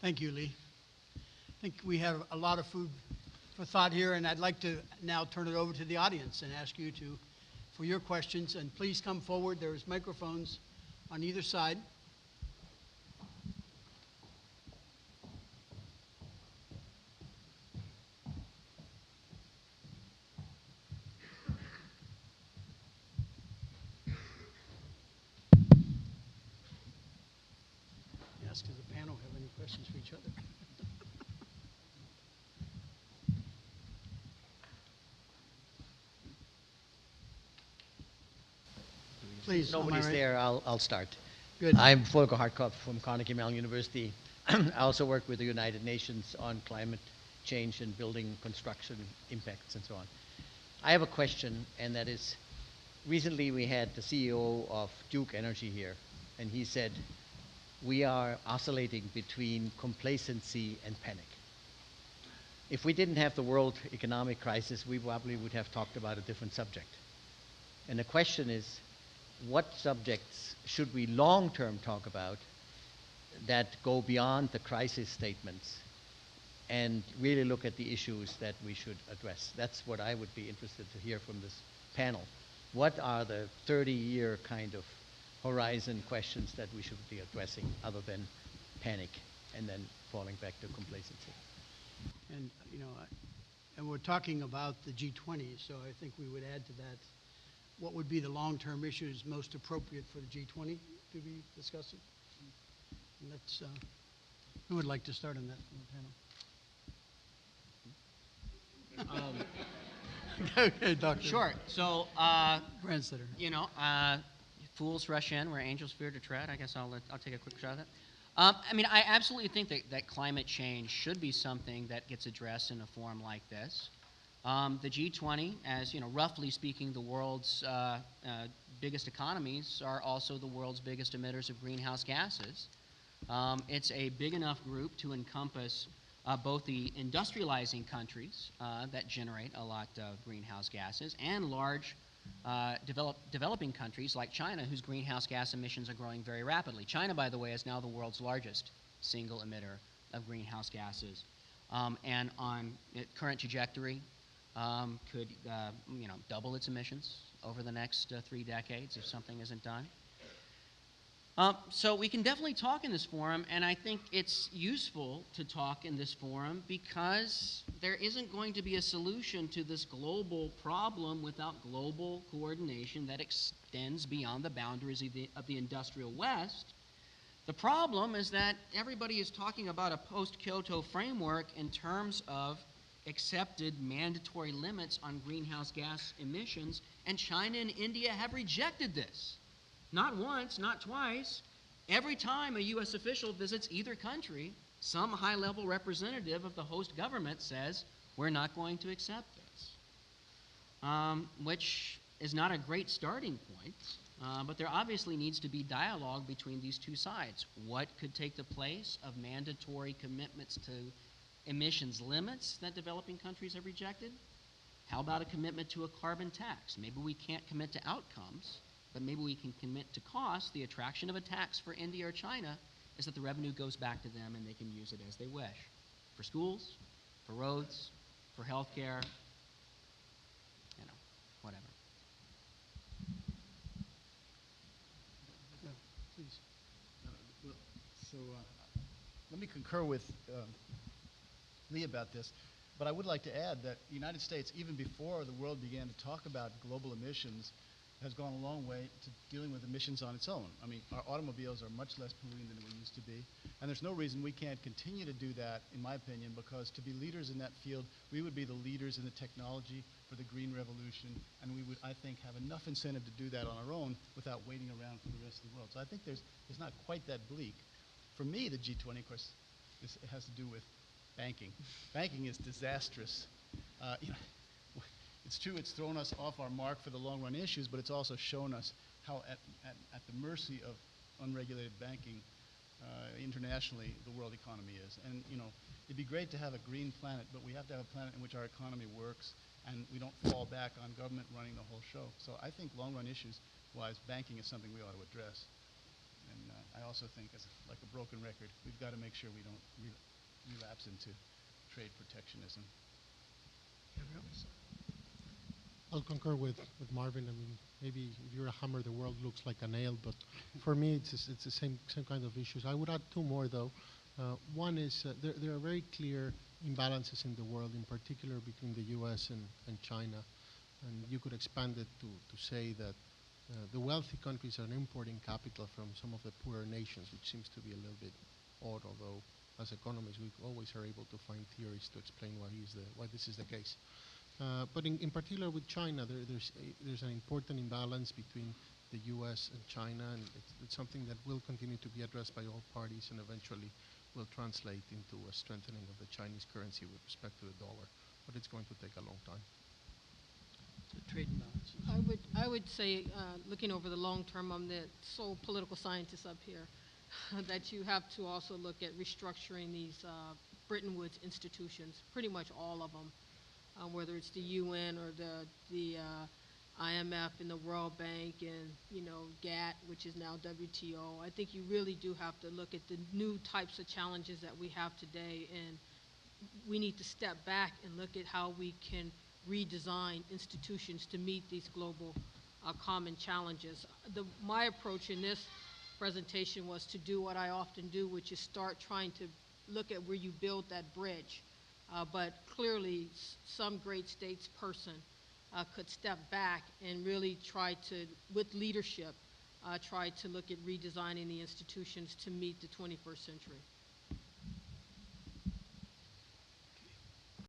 Thank you, Lee. I think we have a lot of food for thought here, and I'd like to now turn it over to the audience and ask you for your questions. And please come forward. There's microphones on either side. Yes, does the panel have any questions for each other? Please. Nobody's there. I'll start. Good. I'm Volker Hartkopf from Carnegie Mellon University. I also work with the United Nations on climate change and building construction impacts and so on. I have a question, and that is, recently we had the CEO of Duke Energy here, and he said, we are oscillating between complacency and panic. If we didn't have the world economic crisis, we probably would have talked about a different subject. And the question is, what subjects should we long-term talk about that go beyond the crisis statements and really look at the issues that we should address? That's what I would be interested to hear from this panel. What are the 30-year kind of horizon questions that we should be addressing other than panic and then falling back to complacency? And, and we're talking about the G20, so I think we would add to that, what would be the long-term issues most appropriate for the G20 to be discussing? And let's, who would like to start on that from the panel? Okay, Doctor. Sure. So, Brandstetter. Fools rush in where angels fear to tread. I guess I'll take a quick shot at that. I absolutely think that climate change should be something that gets addressed in a forum like this. The G20, as roughly speaking, the world's biggest economies are also the world's biggest emitters of greenhouse gases. It's a big enough group to encompass both the industrializing countries that generate a lot of greenhouse gases and large developing countries like China, whose greenhouse gas emissions are growing very rapidly. China, by the way, is now the world's largest single emitter of greenhouse gases, and on current trajectory, could double its emissions over the next 3 decades if something isn't done. So we can definitely talk in this forum, and I think it's useful to talk in this forum because there isn't going to be a solution to this global problem without global coordination that extends beyond the boundaries of the industrial West. The problem is that everybody is talking about a post-Kyoto framework in terms of accepted mandatory limits on greenhouse gas emissions, and China and India have rejected this. Not once, not twice. Every time a U.S. official visits either country, some high-level representative of the host government says, we're not going to accept this, which is not a great starting point, but there obviously needs to be dialogue between these two sides. What could take the place of mandatory commitments to emissions limits that developing countries have rejected? How about a commitment to a carbon tax? Maybe we can't commit to outcomes, but maybe we can commit to cost. The attraction of a tax for India or China is that the revenue goes back to them and they can use it as they wish. For schools, for roads, for health care, whatever. Yeah, please. Let me concur with Lee about this, but I would like to add that the United States, even before the world began to talk about global emissions, has gone a long way to dealing with emissions on its own. I mean, our automobiles are much less polluting than we used to be, and there's no reason we can't continue to do that, in my opinion, because to be leaders in that field, we would be the leaders in the technology for the green revolution, and we would, I think, have enough incentive to do that on our own without waiting around for the rest of the world. So I think it's not quite that bleak. For me, the G20, of course, it has to do with banking. Banking is disastrous. It's true it's thrown us off our mark for the long-run issues, but it's also shown us how at the mercy of unregulated banking internationally the world economy is. And it'd be great to have a green planet, but we have to have a planet in which our economy works and we don't fall back on government running the whole show. So I think long-run issues-wise, banking is something we ought to address. And I also think, as like a broken record, we've got to make sure we don't relapse into trade protectionism. I'll concur with Marvin. I mean, maybe if you're a hammer, the world looks like a nail, but for me, it's the same kind of issues. I would add two more, though. One is there are very clear imbalances in the world, in particular between the U.S. and China. And you could expand it to say that the wealthy countries are importing capital from some of the poorer nations, which seems to be a little bit odd, although as economists we always are able to find theories to explain why this is the case. But in particular with China, there's an important imbalance between the U.S. and China, and it's something that will continue to be addressed by all parties and eventually will translate into a strengthening of the Chinese currency with respect to the dollar. But it's going to take a long time. The trade imbalances. I would say, looking over the long term, I'm the sole political scientist up here, that you have to also look at restructuring these Bretton Woods institutions, pretty much all of them, whether it's the UN or the IMF and the World Bank and, GATT, which is now WTO. I think you really do have to look at the new types of challenges that we have today, and we need to step back and look at how we can redesign institutions to meet these global common challenges. My approach in this presentation was to do what I often do, which is start trying to look at where you build that bridge. But clearly, some great statesperson could step back and really try to, with leadership, try to look at redesigning the institutions to meet the 21st century.